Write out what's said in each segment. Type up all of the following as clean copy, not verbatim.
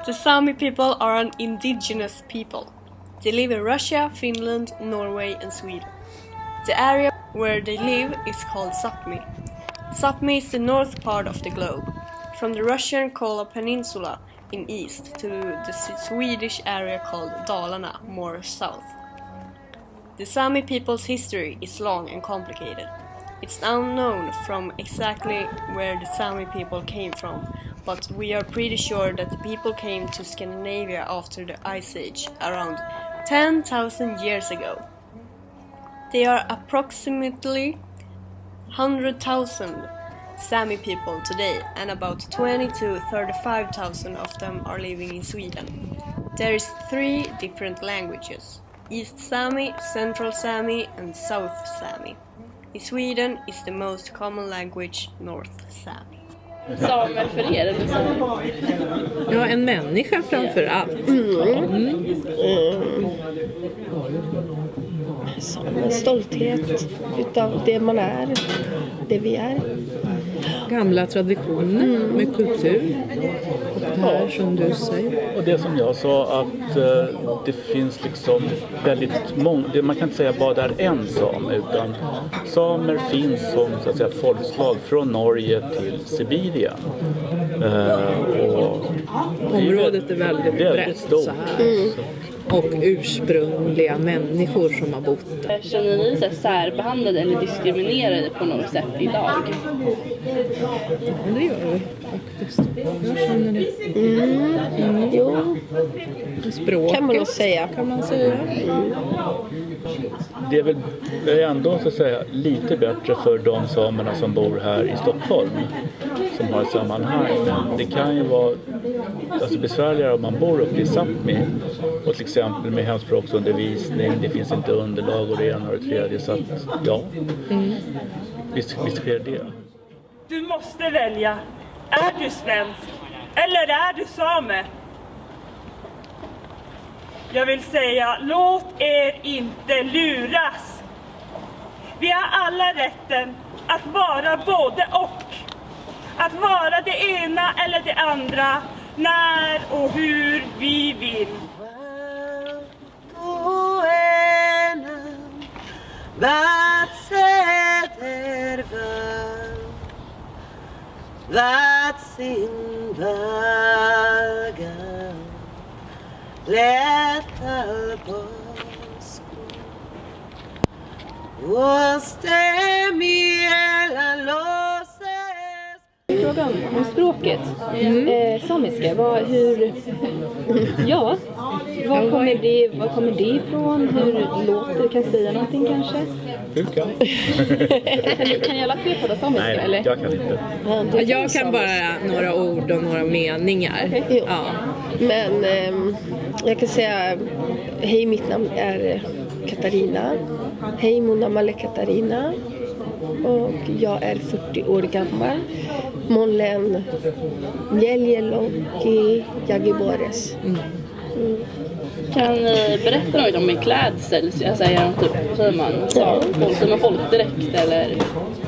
The Sami people are an indigenous people. They live in Russia, Finland, Norway and Sweden. The area where they live is called Sapmi. Sapmi is the north part of the globe, from the Russian Kola Peninsula in east to the Swedish area called Dalarna, more south. The Sami people's history is long and complicated. It's unknown from exactly where the Sami people came from, but we are pretty sure that the people came to Scandinavia after the Ice Age, around 10,000 years ago. There are approximately 100,000 Sami people today, and about 20 to 35,000 of them are living in Sweden. There is 3 different languages: East Sami, Central Sami and South Sami. In Sweden is the most common language North Sami. Samer för er eller så? Ja, en människa framför allt. En stolthet utav det man är, det vi är. Gamla traditioner med kultur. Och det här som du säger. Och det som jag sa, att det finns liksom väldigt många, man kan inte säga bara där en same, utan samer finns som så att säga folkslag från Norge till Sibirien. Och området är väldigt brett stort. Så här. Och ursprungliga människor som har bott där. Känner ni sig särbehandlade eller diskriminerade på något sätt idag? Ja, det gör vi faktiskt. Jag känner det. Jo, Språket kan man nog säga. Kan man säga. Det är väl ändå så att säga lite bättre för de samerna som bor här i Stockholm, som har ett sammanhang. Men det kan ju vara besvärligare om man bor uppe i Sapmi, och till exempel med hemspråksundervisning, det finns inte underlag och det ena och det tredje, så att ja, visst sker det. Du måste välja. Är du svensk eller är du same? Jag vill säga, låt er inte luras. Vi har alla rätten att vara både och. Att vara det ena eller det andra, när och hur vi vill. That's in vägen lättar påskor och stämmer låses. Frågan om språket. Samiska, var kommer det ifrån? Hur låter det? Kan jag säga någonting kanske? Du kan. Kan jag låta prata samiska? Nej, eller? jag kan inte. Jag kan bara några ord och några meningar. Okay. Ja. Men jag kan säga, hej, mitt namn är Katarina. Hej, Munamale Katarina. Och jag är 40 år gammal. Målen Mjäljeloki Jagibores. Kan ni berätta något om er klädsel? Jag säger typ, säger man folkdräkt eller?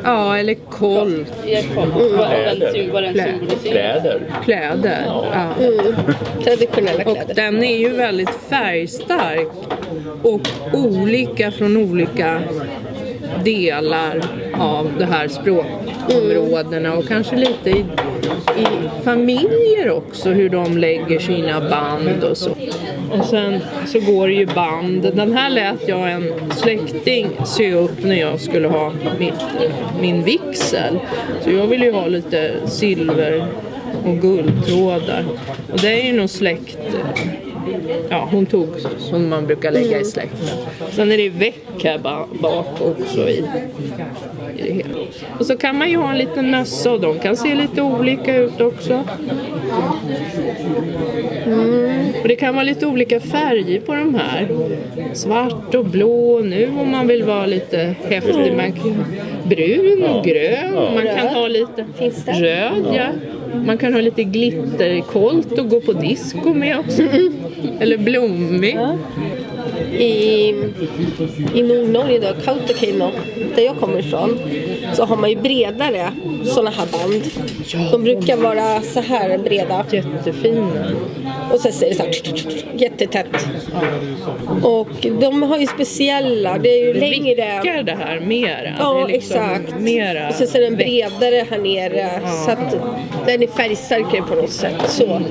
Ja, eller kolt. Vad den symboliserar. Kläder. Ja. Traditionella kläder. Och den är ju väldigt färgstark och olika från olika delar av det här språkområdena och kanske lite i familjer också, hur de lägger sina band och så. Och sen så går det ju band. Den här lät jag en släkting sy upp när jag skulle ha min vigsel. Så jag ville ju ha lite silver och guldtrådar. Och det är ju någon släkt. Ja, hon tog som man brukar lägga i släkten. Sen är det väck här bak också i det hela. Och så kan man ju ha en liten mössa och de kan se lite olika ut också. Och det kan vara lite olika färger på de här. Svart och blå nu om man vill vara lite häftig. Man kan brun och grön. Man kan ha lite röd, ja. Man kan ha lite glitterkolt och gå på disco med också. Eller blommig. i Nordnorge då, Kautokeino, där jag kommer ifrån, så har man ju bredare såna här band. De brukar vara så här breda. Jättefina. Och så är det så här jättetätt. Och de har ju speciella, det är ju längre. Vickar det här mera? Ja, det är liksom exakt. Mera och så är den bredare här nere, så att den är färgstarkare på något sätt. Så.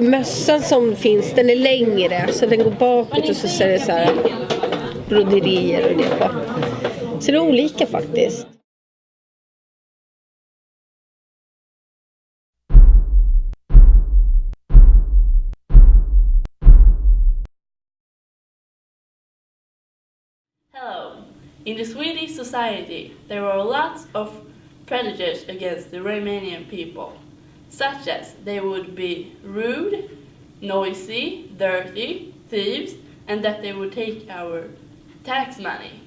Mössan som finns, den är längre, så den går bakåt och så är det så här broderier och det på. Så det är olika faktiskt. Hello. In the Swedish society, there were lots of prejudices against the Romanian people, such as they would be rude, noisy, dirty, thieves, and that they would take our tax money.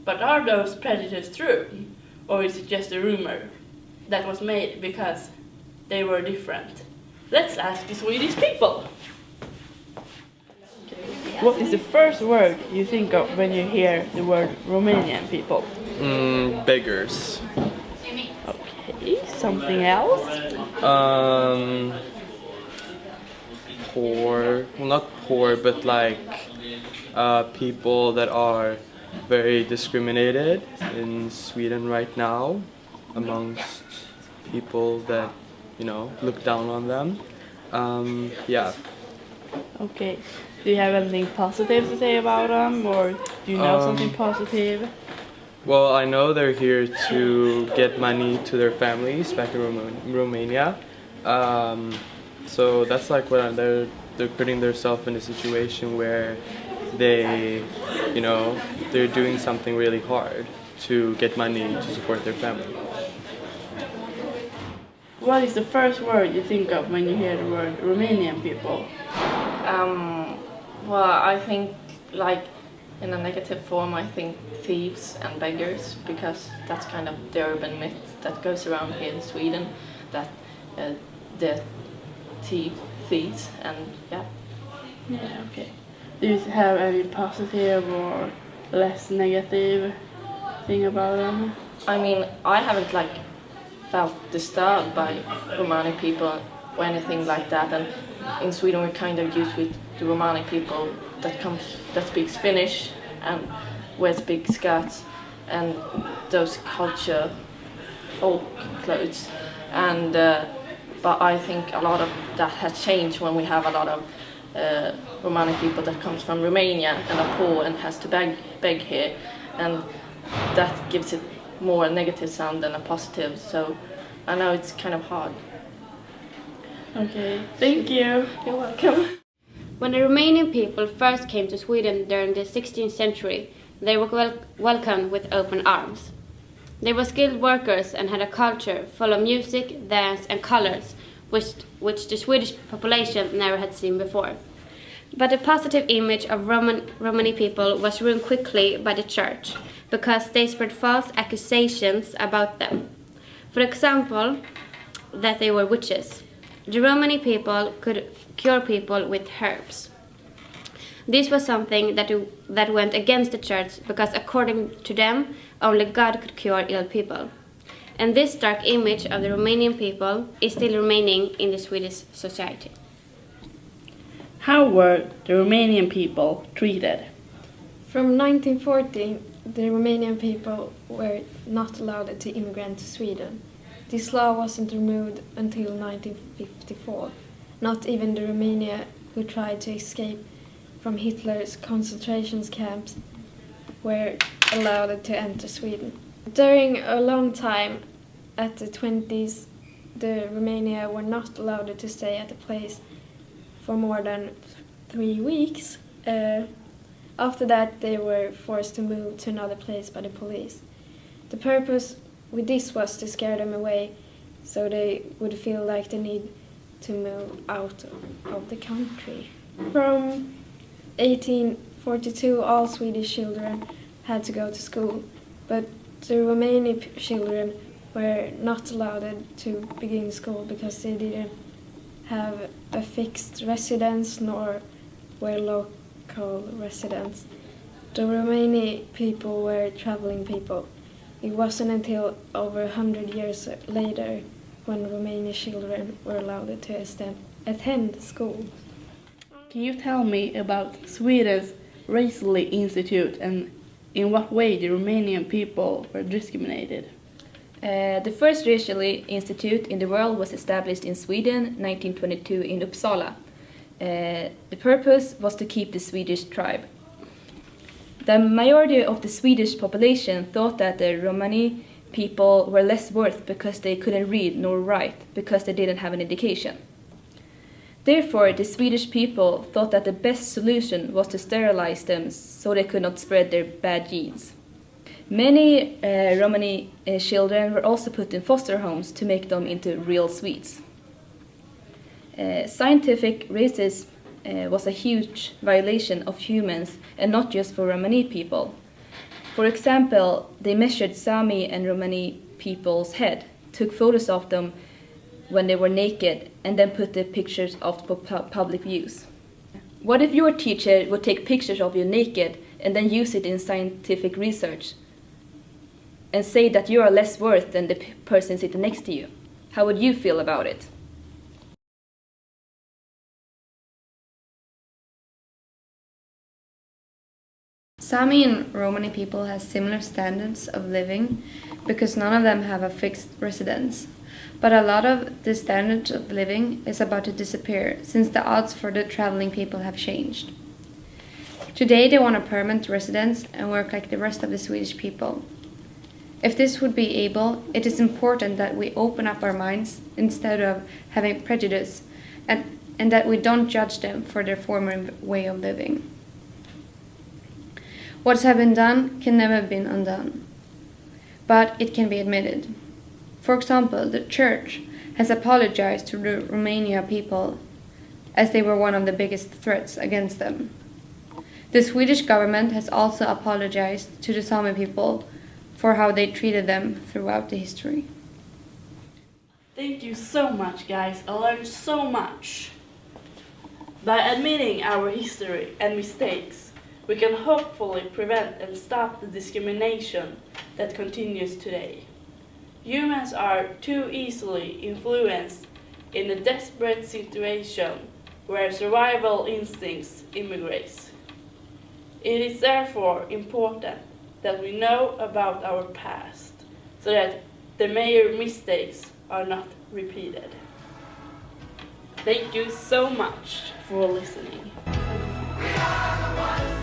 But are those prejudices true, or is it just a rumor that was made because they were different? Let's ask the Swedish people. What is the first word you think of when you hear the word Romanian people? Beggars. Okay, something else? Poor. Well, not poor, but like people that are very discriminated in Sweden right now amongst people that, look down on them. Yeah. Okay. Do you have anything positive to say about them, or do you know something positive? Well, I know they're here to get money to their families back in Romania. So that's like what they're putting themselves in a situation where they, they're doing something really hard to get money to support their family. What is the first word you think of when you hear the word Romanian people? Well, I think, like, in a negative form, I think thieves and beggars, because that's kind of the urban myth that goes around here in Sweden, that the thieves and yeah. Yeah, okay. Do you have any positive or less negative thing about them? I mean, I haven't, like, felt disturbed by Romani people or anything like that, and in Sweden we're kind of used with the Romani people that speaks Finnish and wears big skirts and those culture folk clothes, and but I think a lot of that has changed when we have a lot of Romani people that comes from Romania and are poor and has to beg here, and that gives it more a negative sound than a positive, so I know it's kind of hard. Okay, thank you. You're welcome. When the Romanian people first came to Sweden during the 16th century, they were welcomed with open arms. They were skilled workers and had a culture full of music, dance and colors, which the Swedish population never had seen before. But the positive image of Romani people was ruined quickly by the church, because they spread false accusations about them. For example, that they were witches. The Romani people could cure people with herbs. This was something that went against the church, because according to them, only God could cure ill people. And this dark image of the Romanian people is still remaining in the Swedish society. How were the Romanian people treated? From 1940, the Romanian people were not allowed to immigrate to Sweden. This law wasn't removed until 1954. Not even the Romania who tried to escape from Hitler's concentration camps were allowed to enter Sweden. During a long time, at the 20s, the Romania were not allowed to stay at the place for more than 3 weeks. After that, they were forced to move to another place by the police. The purpose with this was to scare them away, so they would feel like they need to move out of the country. From 1842, all Swedish children had to go to school, but the Romanian children were not allowed to begin school because they didn't have a fixed residence nor were called residents. The Romani people were traveling people. It wasn't until over 100 years later when Romanian children were allowed to attend school. Can you tell me about Sweden's Racially Institute and in what way the Romanian people were discriminated? The first racially institute in the world was established in Sweden, 1922 in Uppsala. The purpose was to keep the Swedish tribe. The majority of the Swedish population thought that the Romani people were less worth because they couldn't read nor write, because they didn't have an education. Therefore, the Swedish people thought that the best solution was to sterilize them so they could not spread their bad genes. Many Romani children were also put in foster homes to make them into real Swedes. Scientific racism was a huge violation of humans and not just for Romani people. For example, they measured Sami and Romani people's head, took photos of them when they were naked, and then put the pictures of public use. What if your teacher would take pictures of you naked and then use it in scientific research and say that you are less worth than the person sitting next to you? How would you feel about it? Sami and Romani people have similar standards of living because none of them have a fixed residence. But a lot of the standards of living is about to disappear since the odds for the traveling people have changed. Today they want a permanent residence and work like the rest of the Swedish people. If this would be able, it is important that we open up our minds instead of having prejudice and that we don't judge them for their former way of living. What has been done can never have been undone, but it can be admitted. For example, the church has apologized to the Romanian people as they were one of the biggest threats against them. The Swedish government has also apologized to the Sami people for how they treated them throughout the history. Thank you so much, guys. I learned so much. By admitting our history and mistakes, we can hopefully prevent and stop the discrimination that continues today. Humans are too easily influenced in a desperate situation where survival instincts immigrate. It is therefore important that we know about our past so that the major mistakes are not repeated. Thank you so much for listening. We are the ones